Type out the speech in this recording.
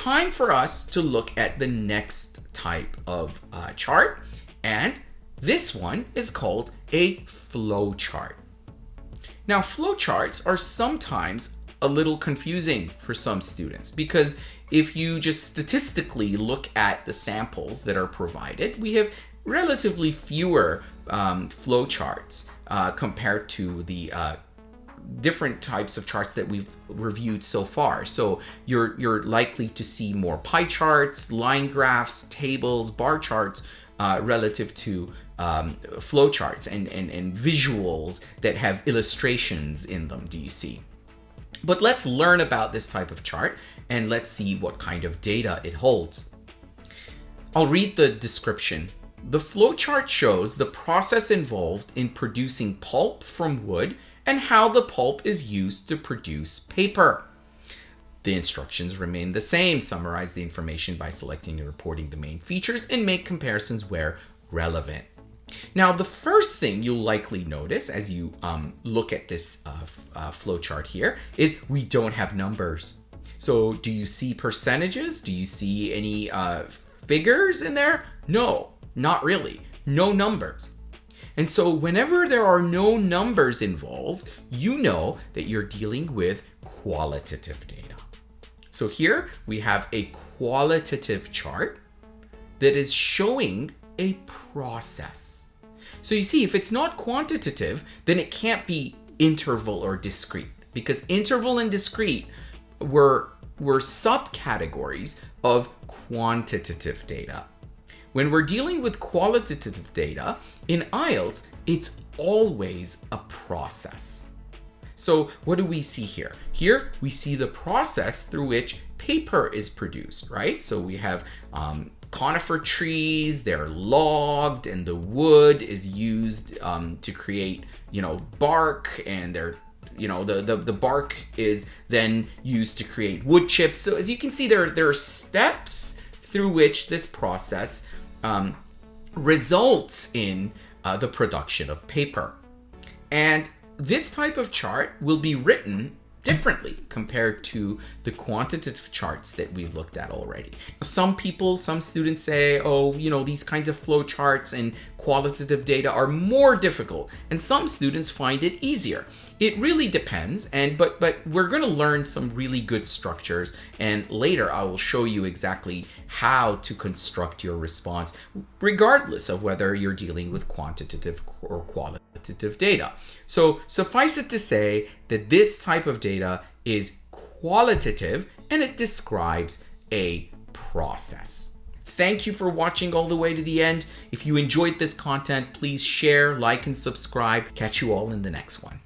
time for us to look at the next type of chart, and this one is called a flow chart. Now, flow charts are sometimes a little confusing for some students because if you just statistically look at the samples that are provided, we have relatively fewer flow charts compared to the different types of charts that we've reviewed so far. So you're likely to see more pie charts, line graphs, tables, bar charts relative to flow charts and visuals that have illustrations in them, do you see? But let's learn about this type of chart and let's see what kind of data it holds. I'll read the description. The flow chart shows the process involved in producing pulp from wood and how the pulp is used to produce paper. The instructions remain the same. Summarize the information by selecting and reporting the main features and make comparisons where relevant. Now, the first thing you'll likely notice as you look at this flow chart here is we don't have numbers. So do you see percentages? Do you see any figures in there? No, not really. No numbers. And so whenever there are no numbers involved, you know that you're dealing with qualitative data. So here we have a qualitative chart that is showing a process. So you see, if it's not quantitative, then it can't be interval or discrete, because interval and discrete were subcategories of quantitative data. When we're dealing with qualitative data in IELTS, it's always a process. So what do we see here? Here we see the process through which paper is produced, right? So we have conifer trees, they're logged, and the wood is used to create, bark, and they're the bark is then used to create wood chips. So as you can see, there are steps through which this process results in the production of paper. And this type of chart will be written differently compared to the quantitative charts that we've looked at already. Some students say, these kinds of flow charts and qualitative data are more difficult, and some students find it easier. It really depends, but we're going to learn some really good structures, and later I will show you exactly how to construct your response, regardless of whether you're dealing with quantitative or qualitative data. So suffice it to say that this type of data is qualitative and it describes a process. Thank you for watching all the way to the end. If you enjoyed this content, please share, like, and subscribe. Catch you all in the next one.